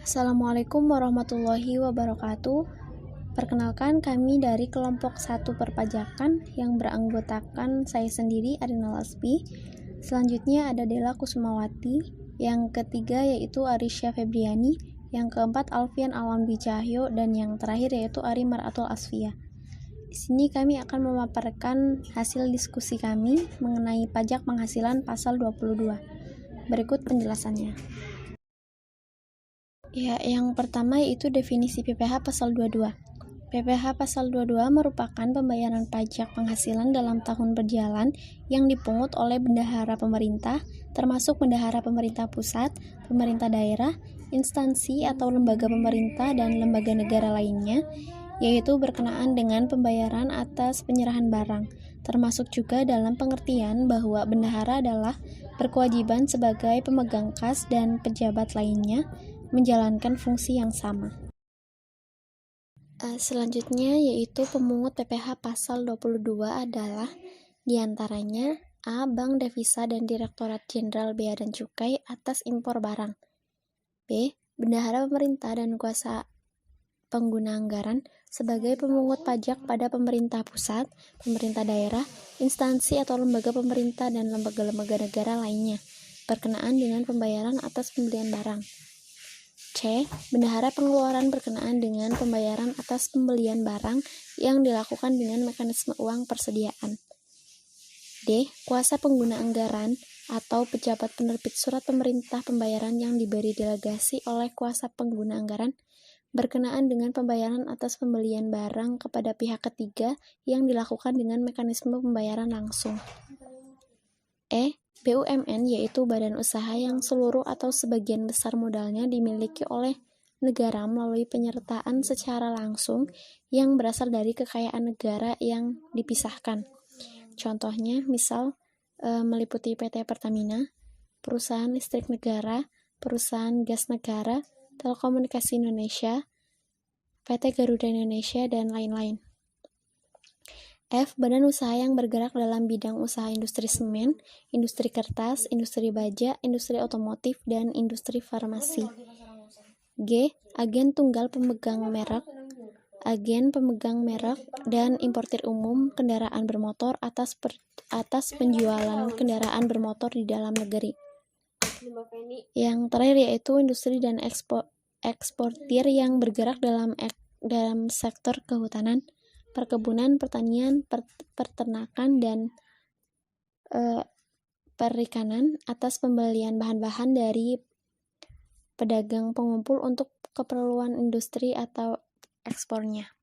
Assalamualaikum warahmatullahi wabarakatuh. Perkenalkan, kami dari kelompok 1 perpajakan yang beranggotakan saya sendiri, Arina Laspi. Selanjutnya ada Della Kusumawati. Yang ketiga yaitu Arisya Febriani. Yang keempat Alfian Alambi Cahyo. Dan yang terakhir yaitu Ari Maratul Asfia. Di sini kami akan memaparkan hasil diskusi kami mengenai pajak penghasilan pasal 22. Berikut penjelasannya. Ya, yang pertama yaitu definisi PPh pasal 22. PPh pasal 22 merupakan pembayaran pajak penghasilan dalam tahun berjalan yang dipungut oleh bendahara pemerintah, termasuk bendahara pemerintah pusat, pemerintah daerah, instansi atau lembaga pemerintah dan lembaga negara lainnya, yaitu berkenaan dengan pembayaran atas penyerahan barang, termasuk juga dalam pengertian bahwa bendahara adalah berkewajiban sebagai pemegang kas dan pejabat lainnya menjalankan fungsi yang sama. Selanjutnya yaitu pemungut PPh pasal 22 adalah diantaranya A. Bank Devisa dan Direktorat Jenderal Bea dan Cukai atas impor barang. B. Bendahara pemerintah dan kuasa pengguna anggaran sebagai pemungut pajak pada pemerintah pusat, pemerintah daerah, instansi atau lembaga pemerintah dan lembaga-lembaga negara lainnya berkenaan dengan pembayaran atas pembelian barang. C. Bendahara pengeluaran berkenaan dengan pembayaran atas pembelian barang yang dilakukan dengan mekanisme uang persediaan. D. Kuasa pengguna anggaran atau pejabat penerbit surat pemerintah pembayaran yang diberi delegasi oleh kuasa pengguna anggaran berkenaan dengan pembayaran atas pembelian barang kepada pihak ketiga yang dilakukan dengan mekanisme pembayaran langsung. E. BUMN yaitu badan usaha yang seluruh atau sebagian besar modalnya dimiliki oleh negara melalui penyertaan secara langsung yang berasal dari kekayaan negara yang dipisahkan. Contohnya misal meliputi PT Pertamina, perusahaan listrik negara, perusahaan gas negara, Telekomunikasi Indonesia, PT Garuda Indonesia, dan lain-lain. F. Badan usaha yang bergerak dalam bidang usaha industri semen, industri kertas, industri baja, industri otomotif, dan industri farmasi. G. Agen tunggal pemegang merek, agen pemegang merek, dan importir umum kendaraan bermotor atas penjualan kendaraan bermotor di dalam negeri. Yang terakhir yaitu industri dan eksportir yang bergerak dalam sektor kehutanan, perkebunan, pertanian, peternakan, dan perikanan atas pembelian bahan-bahan dari pedagang pengumpul untuk keperluan industri atau ekspornya.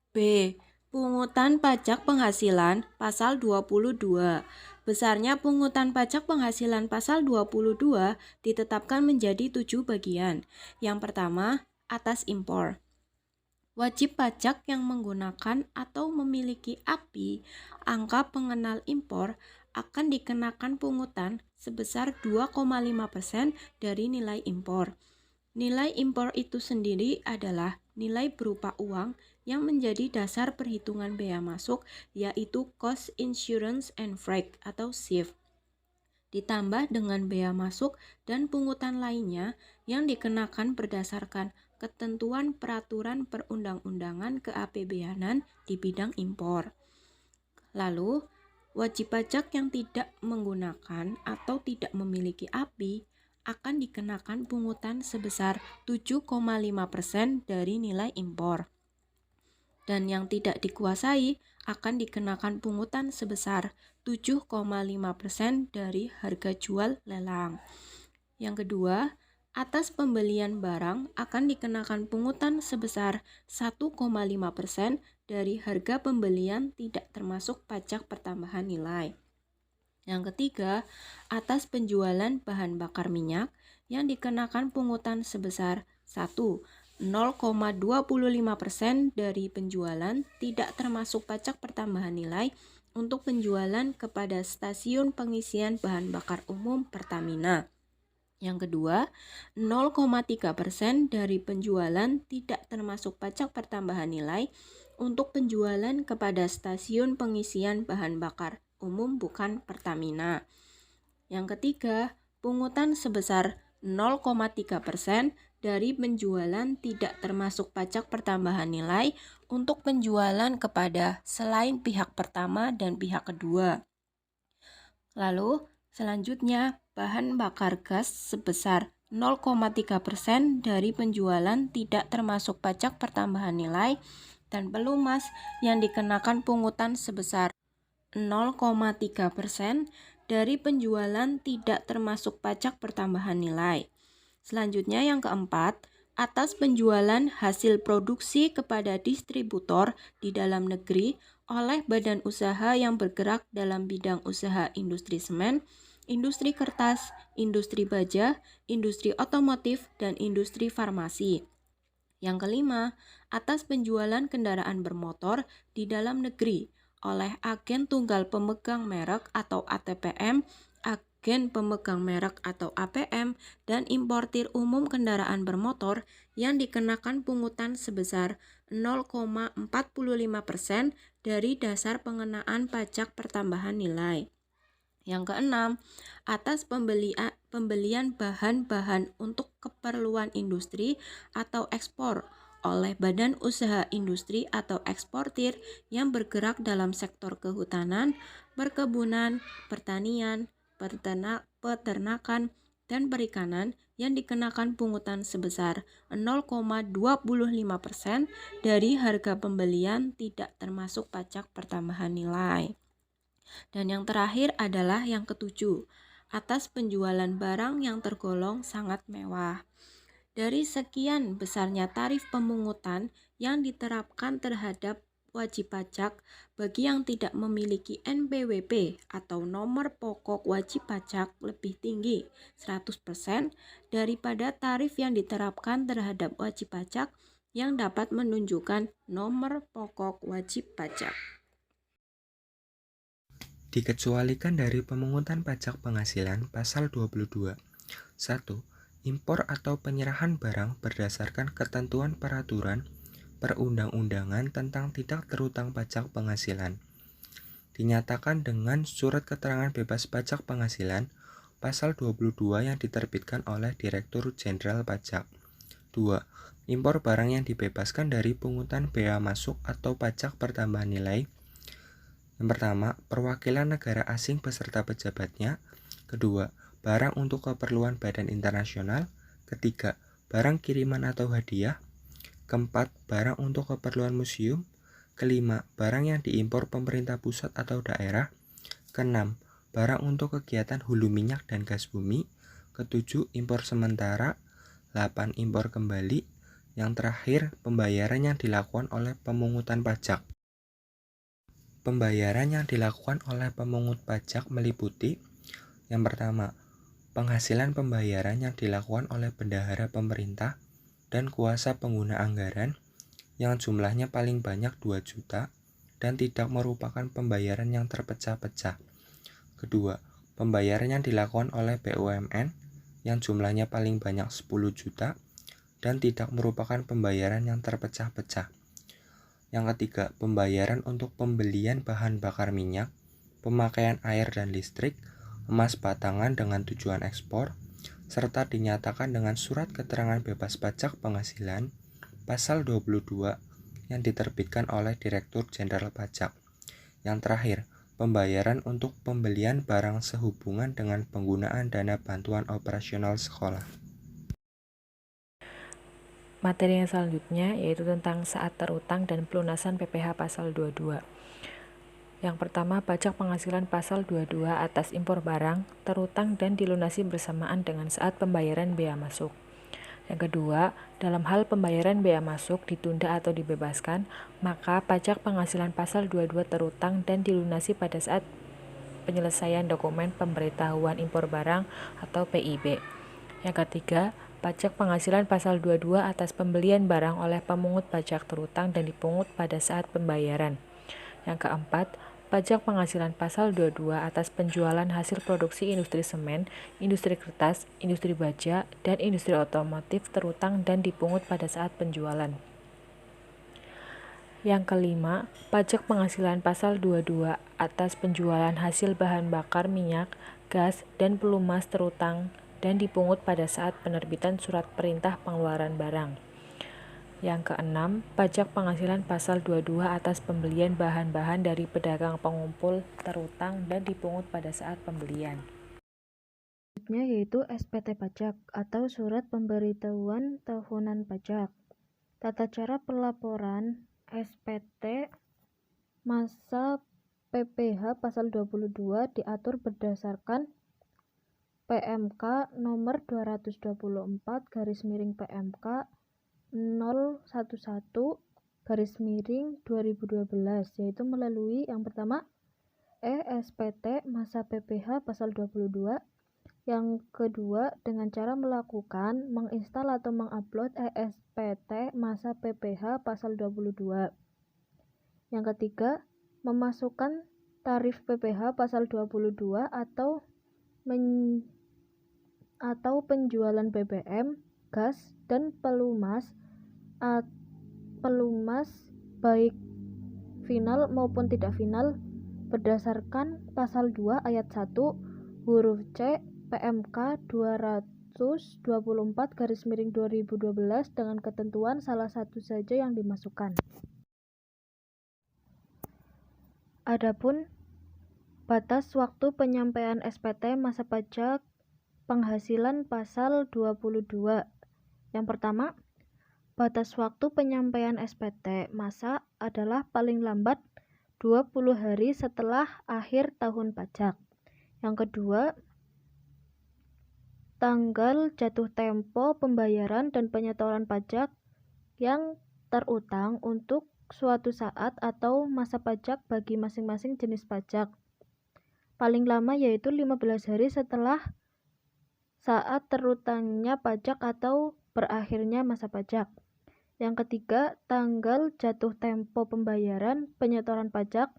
B. Pungutan pajak penghasilan pasal 22. Besarnya pungutan pajak penghasilan pasal 22 ditetapkan menjadi 7 bagian. Yang pertama, atas impor. Wajib pajak yang menggunakan atau memiliki API angka pengenal impor akan dikenakan pungutan sebesar 2,5% dari nilai impor. Nilai impor itu sendiri adalah nilai berupa uang yang menjadi dasar perhitungan bea masuk, yaitu Cost Insurance and Freight atau CIF, ditambah dengan bea masuk dan pungutan lainnya yang dikenakan berdasarkan ketentuan peraturan perundang-undangan keAPBN-an di bidang impor. Lalu, wajib pajak yang tidak menggunakan atau tidak memiliki API akan dikenakan pungutan sebesar 7,5% dari nilai impor. Dan yang tidak dikuasai akan dikenakan pungutan sebesar 7,5% dari harga jual lelang. Yang kedua, atas pembelian barang akan dikenakan pungutan sebesar 1,5% dari harga pembelian tidak termasuk pajak pertambahan nilai. Yang ketiga, atas penjualan bahan bakar minyak yang dikenakan pungutan sebesar 0,25% dari penjualan tidak termasuk pajak pertambahan nilai untuk penjualan kepada stasiun pengisian bahan bakar umum Pertamina. Yang kedua, 0,3% dari penjualan tidak termasuk pajak pertambahan nilai untuk penjualan kepada stasiun pengisian bahan bakar umum bukan Pertamina. Yang ketiga, pungutan sebesar 0,3% dari penjualan tidak termasuk pajak pertambahan nilai untuk penjualan kepada selain pihak pertama dan pihak kedua. Lalu, selanjutnya, bahan bakar gas sebesar 0,3% dari penjualan tidak termasuk pajak pertambahan nilai dan pelumas yang dikenakan pungutan sebesar 0,3% dari penjualan tidak termasuk pajak pertambahan nilai. Selanjutnya yang keempat, atas penjualan hasil produksi kepada distributor di dalam negeri oleh badan usaha yang bergerak dalam bidang usaha industri semen, industri kertas, industri baja, industri otomotif, dan industri farmasi. Yang kelima, atas penjualan kendaraan bermotor di dalam negeri oleh agen tunggal pemegang merek atau ATPM, agen pemegang merek atau APM, dan importir umum kendaraan bermotor yang dikenakan pungutan sebesar 0,45% dari dasar pengenaan pajak pertambahan nilai. Yang keenam, atas pembelian bahan-bahan untuk keperluan industri atau ekspor oleh badan usaha industri atau eksportir yang bergerak dalam sektor kehutanan, perkebunan, pertanian, peternakan, dan perikanan yang dikenakan pungutan sebesar 0,25% dari harga pembelian tidak termasuk pajak pertambahan nilai. Dan yang terakhir adalah yang ketujuh, atas penjualan barang yang tergolong sangat mewah. Dari sekian besarnya tarif pemungutan yang diterapkan terhadap wajib pajak bagi yang tidak memiliki NPWP atau nomor pokok wajib pajak lebih tinggi 100% daripada tarif yang diterapkan terhadap wajib pajak yang dapat menunjukkan nomor pokok wajib pajak. Dikecualikan dari pemungutan pajak penghasilan pasal 22. 1. Impor atau penyerahan barang berdasarkan ketentuan peraturan perundang-undangan tentang tidak terhutang pajak penghasilan. Dinyatakan dengan surat keterangan bebas pajak penghasilan pasal 22 yang diterbitkan oleh Direktur Jenderal Pajak. 2. Impor barang yang dibebaskan dari pungutan bea masuk atau pajak pertambahan nilai. Yang pertama, perwakilan negara asing beserta pejabatnya. Kedua, barang untuk keperluan badan internasional. Ketiga, barang kiriman atau hadiah. Keempat, barang untuk keperluan museum. Kelima, barang yang diimpor pemerintah pusat atau daerah. Keenam, barang untuk kegiatan hulu minyak dan gas bumi. Ketujuh, impor sementara. 8, impor kembali. Yang terakhir, pembayaran yang dilakukan oleh pemungutan pajak. Pembayaran yang dilakukan oleh pemungut pajak meliputi: yang pertama, penghasilan pembayaran yang dilakukan oleh bendahara pemerintah dan kuasa pengguna anggaran yang jumlahnya paling banyak 2 juta dan tidak merupakan pembayaran yang terpecah-pecah. Kedua, pembayaran yang dilakukan oleh BUMN yang jumlahnya paling banyak 10 juta dan tidak merupakan pembayaran yang terpecah-pecah. Yang ketiga, pembayaran untuk pembelian bahan bakar minyak, pemakaian air dan listrik, emas batangan dengan tujuan ekspor, serta dinyatakan dengan surat keterangan bebas pajak penghasilan pasal 22 yang diterbitkan oleh Direktur Jenderal Pajak. Yang terakhir, pembayaran untuk pembelian barang sehubungan dengan penggunaan dana bantuan operasional sekolah. Materi yang selanjutnya yaitu tentang saat terutang dan pelunasan PPh pasal 22. Yang pertama, pajak penghasilan pasal 22 atas impor barang terutang dan dilunasi bersamaan dengan saat pembayaran bea masuk. Yang kedua, dalam hal pembayaran bea masuk ditunda atau dibebaskan, maka pajak penghasilan pasal 22 terutang dan dilunasi pada saat penyelesaian dokumen pemberitahuan impor barang atau PIB. Yang ketiga, pajak penghasilan pasal 22 atas pembelian barang oleh pemungut pajak terutang dan dipungut pada saat pembayaran. Yang keempat, pajak penghasilan pasal 22 atas penjualan hasil produksi industri semen, industri kertas, industri baja, dan industri otomotif terutang dan dipungut pada saat penjualan. Yang kelima, pajak penghasilan pasal 22 atas penjualan hasil bahan bakar minyak, gas, dan pelumas terutang dan dipungut pada saat penerbitan surat perintah pengeluaran barang. Yang keenam, pajak penghasilan pasal 22 atas pembelian bahan-bahan dari pedagang pengumpul terutang dan dipungut pada saat pembelian. Selanjutnya yaitu SPT pajak atau surat pemberitahuan tahunan pajak. Tata cara pelaporan SPT masa PPh pasal 22 diatur berdasarkan PMK nomor 224/PMK 011/2012, yaitu melalui yang pertama SPT masa PPh pasal 22, yang kedua dengan cara melakukan menginstal atau mengupload SPT masa PPh pasal 22, yang ketiga memasukkan tarif PPh pasal 22 atau penjualan BBM, gas, dan pelumas baik final maupun tidak final berdasarkan pasal 2 ayat 1 huruf C PMK 224/2012 dengan ketentuan salah satu saja yang dimasukkan. Adapun batas waktu penyampaian SPT masa pajak penghasilan pasal 22. Yang pertama, batas waktu penyampaian SPT masa adalah paling lambat 20 hari setelah akhir tahun pajak. Yang kedua, tanggal jatuh tempo pembayaran dan penyetoran pajak yang terutang untuk suatu saat atau masa pajak bagi masing-masing jenis pajak. Paling lama yaitu 15 hari setelah saat terutangnya pajak atau berakhirnya masa pajak. Yang ketiga, tanggal jatuh tempo pembayaran, penyetoran pajak,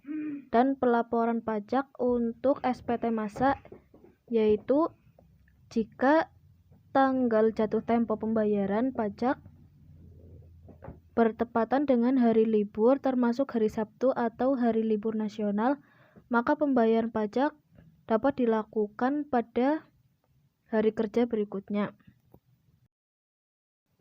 dan pelaporan pajak untuk SPT masa, yaitu jika tanggal jatuh tempo pembayaran pajak bertepatan dengan hari libur termasuk hari Sabtu atau hari libur nasional, maka pembayaran pajak dapat dilakukan pada hari kerja berikutnya.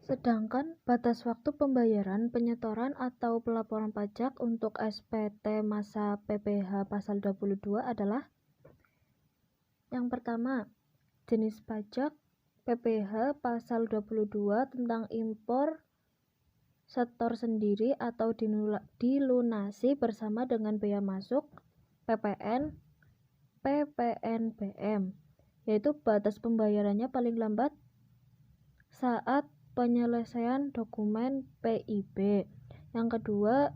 Sedangkan batas waktu pembayaran, penyetoran atau pelaporan pajak untuk SPT masa PPh pasal 22 adalah yang pertama, jenis pajak PPh pasal 22 tentang impor setor sendiri atau dilunasi bersama dengan bea masuk, PPN, PPNBM, yaitu batas pembayarannya paling lambat saat penyelesaian dokumen PIB. Yang kedua,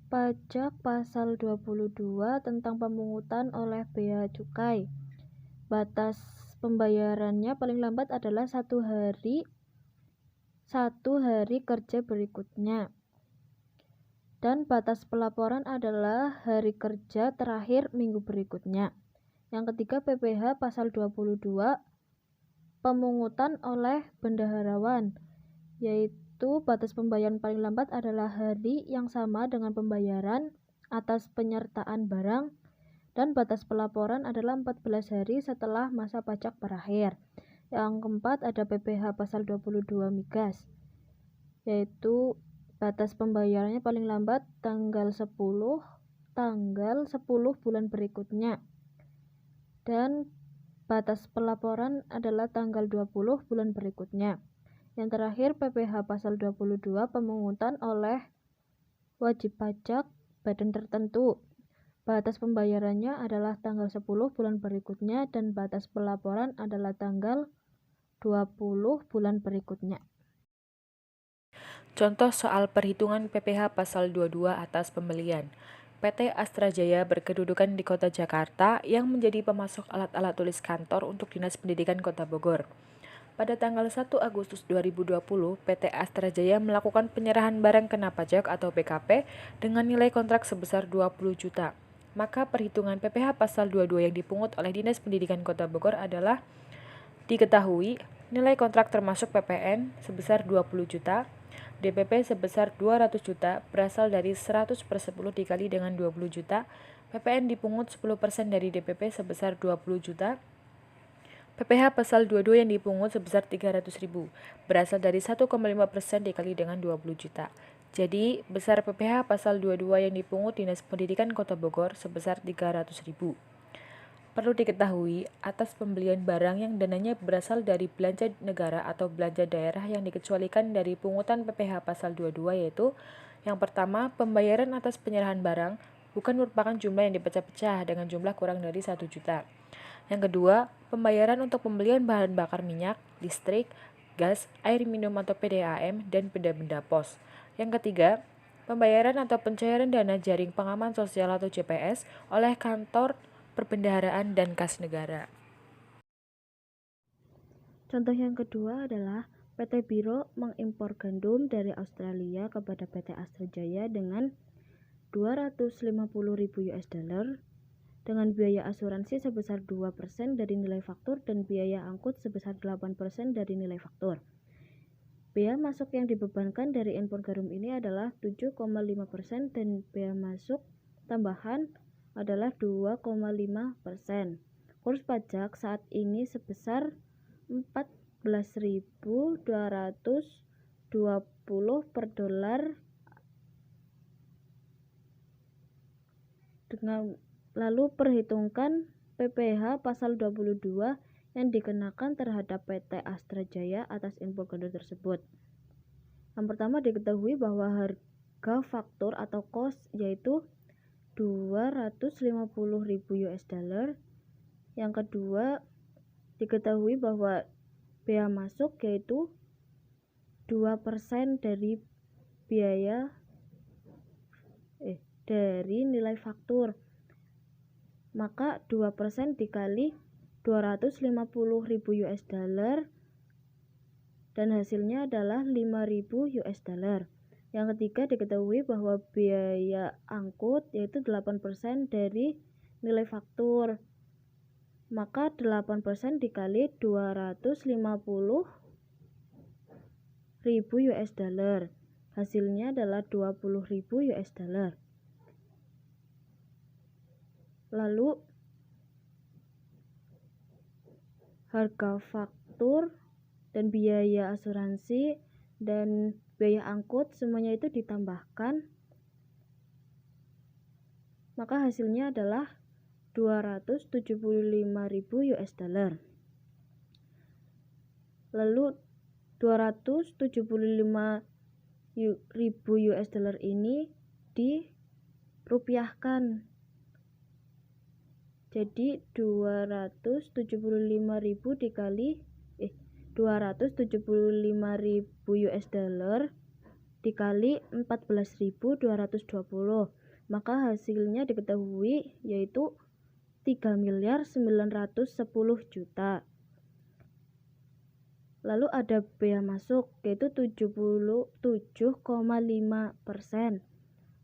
pajak pasal 22 tentang pemungutan oleh bea cukai. Batas pembayarannya paling lambat adalah satu hari kerja berikutnya. Dan batas pelaporan adalah hari kerja terakhir minggu berikutnya. Yang ketiga, PPh pasal 22 pemungutan oleh bendaharawan, yaitu batas pembayaran paling lambat adalah hari yang sama dengan pembayaran atas penyertaan barang, dan batas pelaporan adalah 14 hari setelah masa pajak berakhir. Yang keempat ada PPh pasal 22 migas, yaitu batas pembayarannya paling lambat tanggal 10 bulan berikutnya, dan batas pelaporan adalah tanggal 20 bulan berikutnya. Yang terakhir PPh pasal 22 pemungutan oleh wajib pajak badan tertentu. Batas pembayarannya adalah tanggal 10 bulan berikutnya dan batas pelaporan adalah tanggal 20 bulan berikutnya. Contoh soal perhitungan PPh pasal 22 atas pembelian. PT Astra Jaya berkedudukan di Kota Jakarta yang menjadi pemasok alat-alat tulis kantor untuk Dinas Pendidikan Kota Bogor. Pada tanggal 1 Agustus 2020, PT Astra Jaya melakukan penyerahan barang kena pajak atau PKP dengan nilai kontrak sebesar 20 juta. Maka perhitungan PPh pasal 22 yang dipungut oleh Dinas Pendidikan Kota Bogor adalah diketahui nilai kontrak termasuk PPN sebesar 20 juta, DPP sebesar 200 juta berasal dari 100/10 dikali dengan 20 juta, PPN dipungut 10% dari DPP sebesar 20 juta, PPh pasal 22 yang dipungut sebesar 300.000 berasal dari 1,5% dikali dengan 20 juta. Jadi, besar PPh pasal 22 yang dipungut Dinas Pendidikan Kota Bogor sebesar 300.000. Perlu diketahui, atas pembelian barang yang dananya berasal dari belanja negara atau belanja daerah yang dikecualikan dari pungutan PPh pasal 22 yaitu yang pertama, pembayaran atas penyerahan barang bukan merupakan jumlah yang dipecah-pecah dengan jumlah kurang dari 1 juta. Yang kedua, pembayaran untuk pembelian bahan bakar minyak, listrik, gas, air minum atau PDAM, dan benda-benda pos. Yang ketiga, pembayaran atau pencairan dana jaring pengaman sosial atau JPS oleh kantor perbendaharaan dan kas negara. Contoh yang kedua adalah PT Biro mengimpor gandum dari Australia kepada PT Astra Jaya dengan 250.000 US dollar dengan biaya asuransi sebesar 2% dari nilai faktur dan biaya angkut sebesar 8% dari nilai faktur. Bea masuk yang dibebankan dari impor garam ini adalah 7,5% dan bea masuk tambahan adalah 2,5%. Kurs pajak saat ini sebesar 14.220 per dolar dengan lalu perhitungkan PPh pasal 22 yang dikenakan terhadap PT Astra Jaya atas impor gandum tersebut. Yang pertama diketahui bahwa harga faktur atau cost yaitu 250.000 US dollar. Yang kedua diketahui bahwa bea masuk yaitu 2% dari biaya dari nilai faktur. Maka 2% dikali 250.000 US dollar dan hasilnya adalah 5.000 US dollar. Yang ketiga diketahui bahwa biaya angkut yaitu 8% dari nilai faktur. Maka 8% dikali 250.000 US dollar. Hasilnya adalah 20.000 US dollar. Lalu harga faktur dan biaya asuransi dan biaya angkut semuanya itu ditambahkan, maka hasilnya adalah 275.000 US dollar. Lalu 275.000 US dollar ini dirupiahkan. Jadi 275.000 dikali 275.000 US dollar dikali 14.220, maka hasilnya diketahui yaitu 3.910 juta. Lalu ada bea masuk yaitu 77,5%,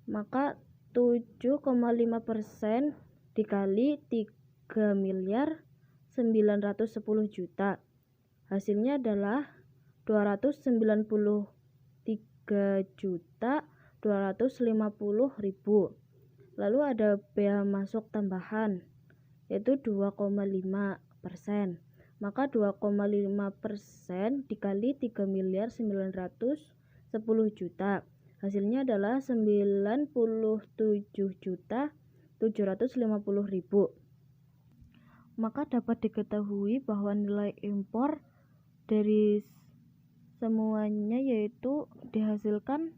maka 7,5% dikali 3.910 juta. Hasilnya adalah 293.250.000. Lalu ada bea masuk tambahan yaitu 2,5%. Maka 2,5% dikali 3.910 juta. Hasilnya adalah 97.750.000. Maka dapat diketahui bahwa nilai impor dari semuanya yaitu dihasilkan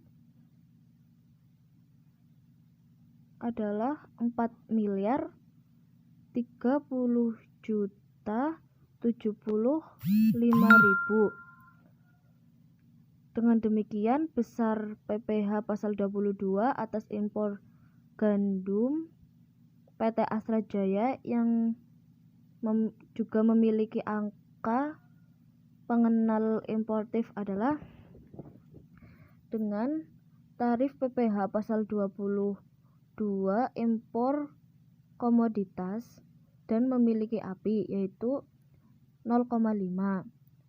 adalah 4.030.075.000. Dengan demikian, besar PPh pasal 22 atas impor gandum PT Astra Jaya yang juga memiliki angka pengenal importif adalah dengan tarif PPh pasal 22 impor komoditas dan memiliki API yaitu 0,5,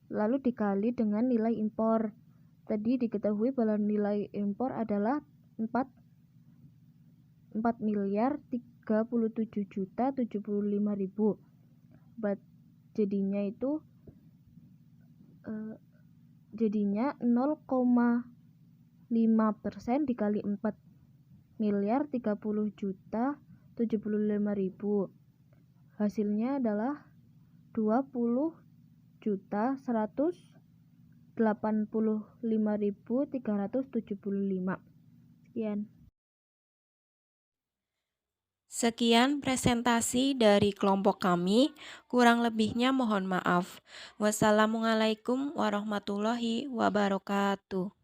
lalu dikali dengan nilai impor. Tadi diketahui bahwa nilai impor adalah 4.037.075.000. jadinya 0,5% dikali 4 miliar 30.075.000. Hasilnya adalah 20.185.375. Sekian. Sekian presentasi dari kelompok kami, kurang lebihnya mohon maaf. Wassalamualaikum warahmatullahi wabarakatuh.